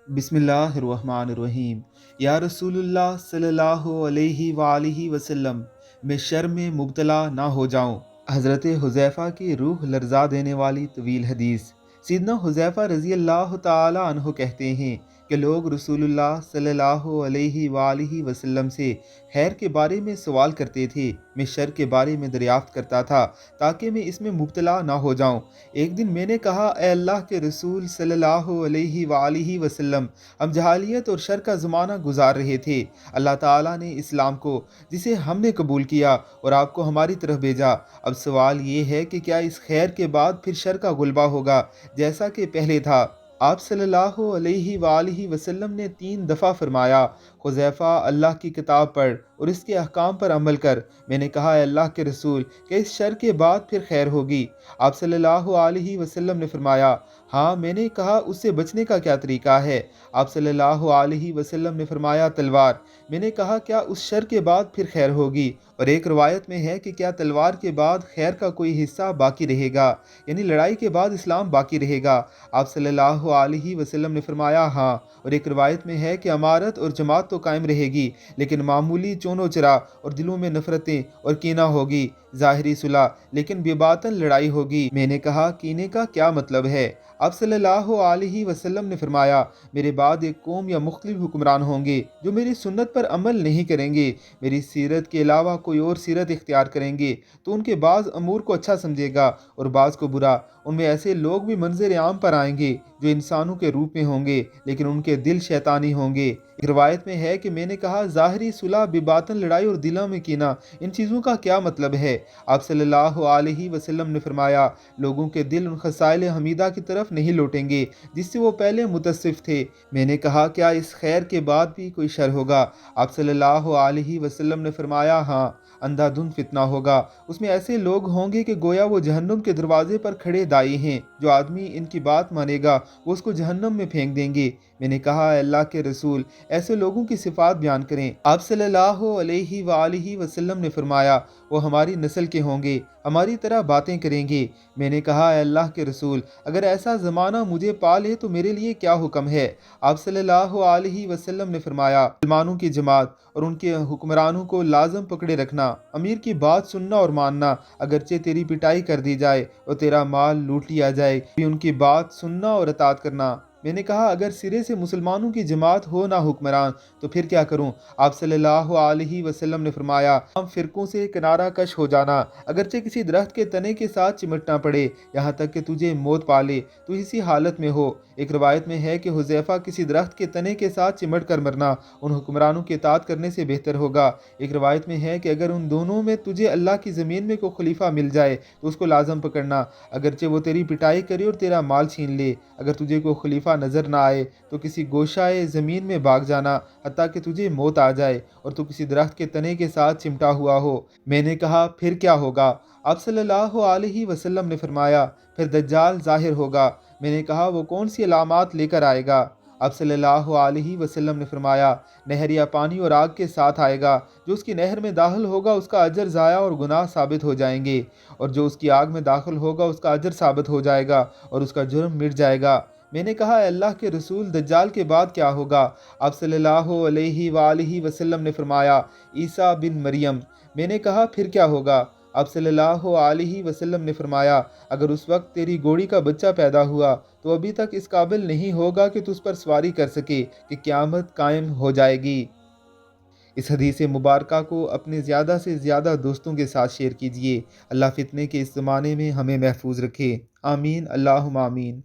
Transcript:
बिस्मिल्लाहिर्रहमानिर्रहीम। या रसूलुल्लाह सल्लल्लाहु अलैहि वालिहि वसल्लम, मैं शर में मुब्तला ना हो जाऊं। हज़रत हुज़ैफ़ा की रूह लर्ज़ा देने वाली तवील हदीस। सीदना हुज़ैफ़ा रज़ी अल्लाह ताला अन्हु कहते हैं कि लोग रसूलुल्लाह सल्लल्लाहु अलैहि वालिहि वसल्लम से खैर के बारे में सवाल करते थे, मैं शर के बारे में दरियाफ्त करता था ताकि मैं इसमें मुब्तला ना हो जाऊं। एक दिन मैंने कहा, ए अल्लाह के रसूल सल्लल्लाहु अलैहि वालिहि वसल्लम, हम जहालियत और शर का ज़माना गुजार रहे थे। अल्लाह ताला ने इस्लाम को, जिसे हमने कबूल किया, और आपको हमारी तरफ भेजा। अब सवाल ये है कि क्या इस खैर के बाद फिर शर का गुलबा होगा जैसा कि पहले था। आप सल्लल्लाहु अलैहि वालिहि वसल्लम ने 3 दफ़ा फरमाया, हुज़ैफ़ा, अल्लाह की किताब पढ़ और इसके अहकाम पर अमल कर। मैंने कहा, ए अल्लाह के रसूल, कि इस शर के बाद फिर खैर होगी? आप सल्लल्लाहु अलैहि वसल्लम ने फरमाया, हाँ। मैंने कहा, उससे बचने का क्या तरीका है? आप सल्लल्लाहु अलैहि वसल्लम ने फरमाया, तलवार। मैंने कहा, क्या उस शर के बाद फिर खैर होगी? और एक रवायत में है कि क्या तलवार के बाद खैर का कोई हिस्सा बाकी रहेगा, यानी लड़ाई के बाद इस्लाम बाकी रहेगा? आप सल्लल्लाहु अलैहि वसल्लम ने फरमाया, हाँ। और एक रवायत में है कि अमारत और जमात तो कायम रहेगी, लेकिन मामूली चोनो चरा और दिलों में नफरतें और कीना होगी। ज़ाहिरी सुलह, लेकिन बेबातन लड़ाई होगी। मैंने कहा, कीने का क्या मतलब है? आप सल्लल्लाहु अलैहि वसल्लम ने फरमाया, मेरे बाद एक कौम या मुख्तलिफ हुक्मरान होंगे जो मेरी सुन्नत पर अमल नहीं करेंगे, मेरी सीरत के अलावा कोई और सीरत इख्तियार करेंगे, तो उनके बाज़ अमूर को अच्छा समझेगा और बाज़ को बुरा। उनमें ऐसे लोग भी मंजर आम पर आएंगे जो इंसानों के रूप में होंगे, लेकिन उनके दिल शैतानी होंगे। एक रवायत में है कि मैंने कहा, ज़ाहिरी सुलह, बेबातन लड़ाई और दिलों में कीना, इन चीज़ों का क्या मतलब है? आप सल्लल्लाहु अलैहि वसल्लम ने फरमाया, लोगों के दिल उन खसाइल हमीदा की तरफ नहीं लौटेंगे जिससे वो पहले मुतसिफ थे। मैंने कहा, क्या इस खैर के बाद भी कोई शर होगा? आप सल्लल्लाहु अलैहि वसल्लम ने फरमाया, हाँ। अंधाधुंध फितना होगा, उसमें ऐसे लोग होंगे कि गोया वो जहन्नुम के दरवाजे पर खड़े दाई हैं। जो आदमी इनकी बात मानेगा वो उसको जहन्नुम में फेंक देंगे। मैंने कहा, अल्लाह के रसूल, ऐसे लोगों की सिफात बयान करें। आप सल्लल्लाहु अलैहि वालिहि वसल्लम ने फरमाया, वो हमारी नस्ल के होंगे, हमारी तरह बातें करेंगे। मैंने कहा, अल्लाह के रसूल, अगर ऐसा ज़माना मुझे पा ले तो मेरे लिए क्या हुक्म है? आप सल्लल्लाहु अलैहि वसल्लम ने फरमाया, मुसलमानों की जमात और उनके हुक्मरानों को लाजम पकड़े रखना, अमीर की बात सुनना और मानना, अगरचे तेरी पिटाई कर दी जाए और तेरा माल लूट लिया जाए, भी उनकी बात सुनना और अतात करना। मैंने कहा, अगर सिरे से मुसलमानों की जमात हो ना हुक्मरान, तो फिर क्या करूं? आप सल्लल्लाहु अलैहि वसल्लम ने फरमाया, हम फिरकों से किनारा कश हो जाना, अगरचे किसी दरख्त के तने के साथ चिमटना पड़े, यहाँ तक कि तुझे मौत पाले तो इसी हालत में हो। एक रवायत में है कि हुज़ैफ़ा, किसी दरख्त के तने के साथ चिमट कर मरना उन हुक्मरानों के इताअत करने से बेहतर होगा। एक रवायत में है कि अगर उन दोनों में तुझे अल्लाह की ज़मीन में कोई खलीफा मिल जाए तो उसको लाजम पकड़ना, अगरचे वो तेरी पिटाई करे और तेरा माल छीन ले। अगर तुझे कोई खलीफा नज़र ना आए तो किसी गोशाए ज़मीन में भाग जाना, हत्ता कि तुझे मौत आ जाए और तू किसी दरख्त के तने के साथ चिमटा हुआ हो। मैंने कहा, फिर क्या होगा? आप सल्लल्लाहु अलैहि वसल्लम ने फरमाया, फिर दज्जाल ज़ाहिर होगा। मैंने कहा, वो कौन सी अलामात लेकर आएगा? आप सल्लल्लाहु अलैहि वसल्लम ने फरमाया, नहर या पानी और आग के साथ आएगा। जो उसकी नहर में दाखिल होगा उसका अजर ज़ाया और गुनाह साबित हो जाएंगे, और जो उसकी आग में दाखिल होगा उसका अजर साबित हो जाएगा और उसका जुर्म मिट जाएगा। मैंने कहा, अल्लाह के रसूल, दज्जाल के बाद क्या होगा? आप सल्लल्लाहु अलैहि वालिहि वसल्लम ने फरमाया, ईसा बिन मरियम। मैंने कहा, फिर क्या होगा? आप सल्लल्लाहु अलैहि वसल्लम ने फरमाया, अगर उस वक्त तेरी गोड़ी का बच्चा पैदा हुआ तो अभी तक इस काबिल नहीं होगा कि तुझ पर सवारी कर सके कि क़यामत कायम हो जाएगी। इस हदीस मुबारका को अपने ज़्यादा से ज़्यादा दोस्तों के साथ शेयर कीजिए। अल्लाह फितने के इस ज़माने में हमें महफूज रखे। आमीन, अल्लाहुम्मा आमीन।